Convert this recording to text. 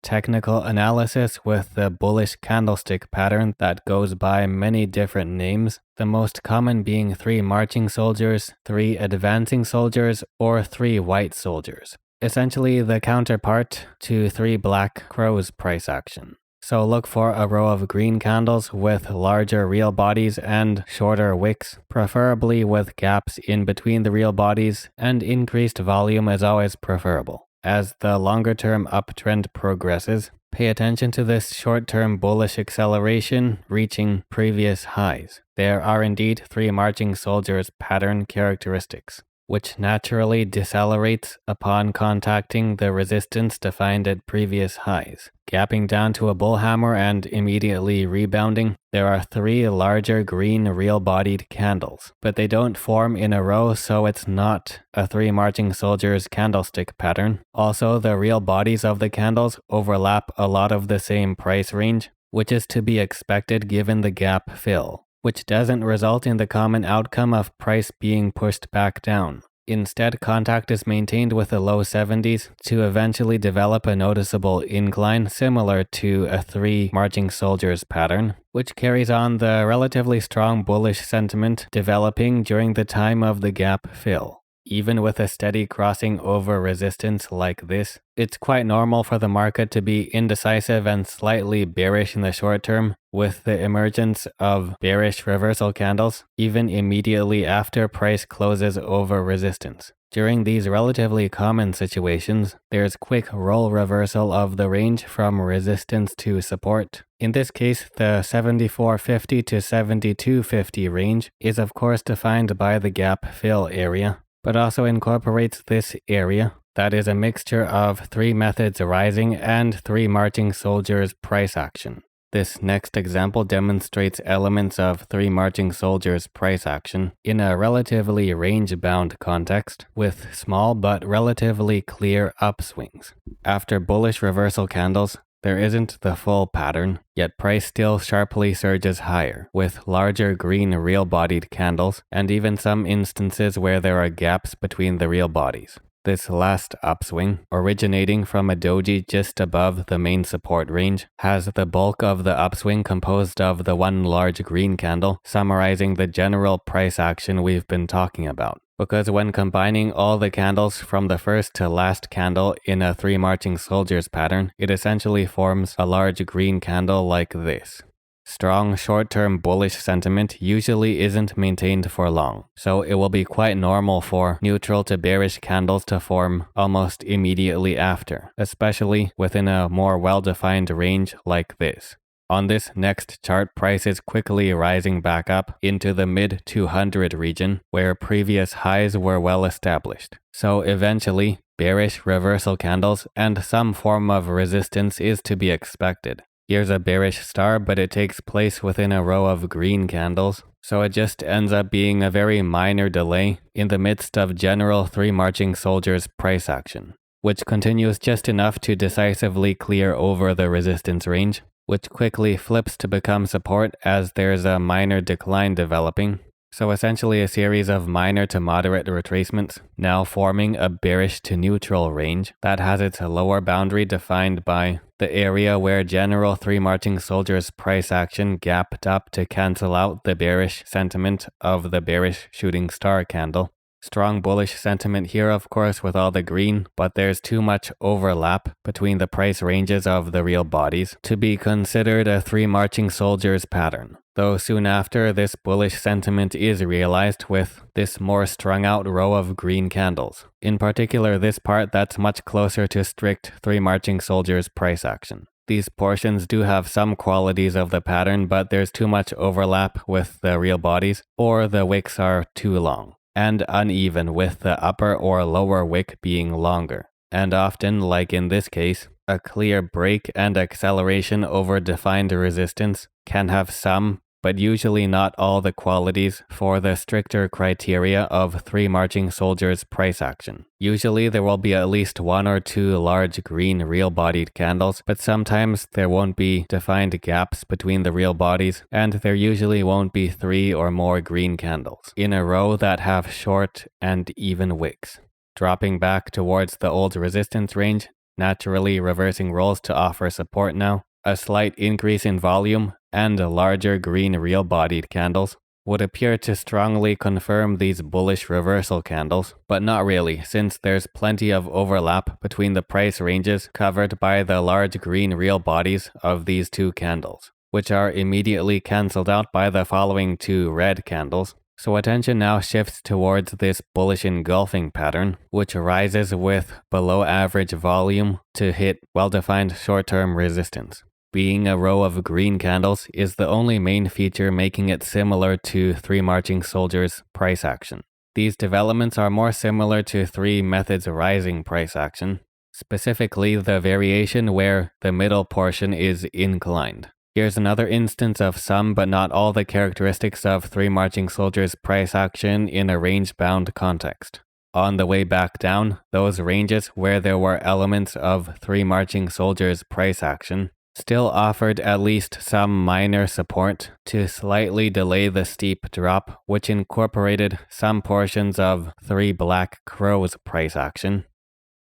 technical analysis with the bullish candlestick pattern that goes by many different names, the most common being 3 marching soldiers, 3 advancing soldiers, or 3 white soldiers. Essentially the counterpart to 3 black crows price action. So look for a row of green candles with larger real bodies and shorter wicks, preferably with gaps in between the real bodies, and increased volume is always preferable. As the longer-term uptrend progresses, pay attention to this short-term bullish acceleration reaching previous highs. There are indeed 3 marching soldiers pattern characteristics, which naturally decelerates upon contacting the resistance defined at previous highs. Gapping down to a bullhammer and immediately rebounding, there are 3 larger green real-bodied candles, but they don't form in a row, so it's not a 3 marching soldiers candlestick pattern. Also, the real bodies of the candles overlap a lot of the same price range, which is to be expected given the gap fill, which doesn't result in the common outcome of price being pushed back down. Instead, contact is maintained with the low 70s to eventually develop a noticeable incline similar to a 3 marching soldiers pattern, which carries on the relatively strong bullish sentiment developing during the time of the gap fill. Even with a steady crossing over resistance like this, it's quite normal for the market to be indecisive and slightly bearish in the short term, with the emergence of bearish reversal candles, even immediately after price closes over resistance. During these relatively common situations, there's quick roll reversal of the range from resistance to support. In this case, the 7450 to 7250 range is of course defined by the gap fill area, but also incorporates this area that is a mixture of 3 methods rising and 3 marching soldiers price action. This next example demonstrates elements of 3 marching soldiers price action in a relatively range-bound context with small but relatively clear upswings. After bullish reversal candles, there isn't the full pattern, yet price still sharply surges higher, with larger green real-bodied candles and even some instances where there are gaps between the real bodies. This last upswing, originating from a doji just above the main support range, has the bulk of the upswing composed of the one large green candle, summarizing the general price action we've been talking about. Because when combining all the candles from the first to last candle in a 3 marching soldiers pattern, it essentially forms a large green candle like this. Strong short-term bullish sentiment usually isn't maintained for long, so it will be quite normal for neutral to bearish candles to form almost immediately after, especially within a more well-defined range like this. On this next chart, price is quickly rising back up into the mid-200 region, where previous highs were well established. So eventually, bearish reversal candles and some form of resistance is to be expected. Here's a bearish star, but it takes place within a row of green candles, so it just ends up being a very minor delay in the midst of general 3 marching soldiers price action, which continues just enough to decisively clear over the resistance range, which quickly flips to become support as there's a minor decline developing. So essentially a series of minor to moderate retracements, now forming a bearish to neutral range that has its lower boundary defined by the area where general 3 marching soldiers price action gapped up to cancel out the bearish sentiment of the bearish shooting star candle. Strong bullish sentiment here, of course, with all the green, but there's too much overlap between the price ranges of the real bodies to be considered a 3 marching soldiers pattern. Though soon after, this bullish sentiment is realized with this more strung out row of green candles. In particular, this part that's much closer to strict 3 marching soldiers price action. These portions do have some qualities of the pattern, but there's too much overlap with the real bodies, or the wicks are too long and uneven, with the upper or lower wick being longer. And often, like in this case, a clear break and acceleration over defined resistance can have some, but usually not all, the qualities for the stricter criteria of 3 marching soldiers price action. Usually there will be at least 1 or 2 large green real-bodied candles, but sometimes there won't be defined gaps between the real bodies, and there usually won't be 3 or more green candles in a row that have short and even wicks. Dropping back towards the old resistance range, naturally reversing roles to offer support now, a slight increase in volume, and larger green real-bodied candles would appear to strongly confirm these bullish reversal candles, but not really, since there's plenty of overlap between the price ranges covered by the large green real bodies of these two candles, which are immediately cancelled out by the following two red candles. So attention now shifts towards this bullish engulfing pattern, which rises with below average volume to hit well-defined short-term resistance. Being a row of green candles is the only main feature making it similar to Three Marching Soldiers price action. These developments are more similar to Three Methods rising price action, specifically the variation where the middle portion is inclined. Here's another instance of some but not all the characteristics of Three Marching Soldiers price action in a range-bound context. On the way back down, those ranges where there were elements of Three Marching Soldiers price action still offered at least some minor support to slightly delay the steep drop, which incorporated some portions of Three Black Crows price action.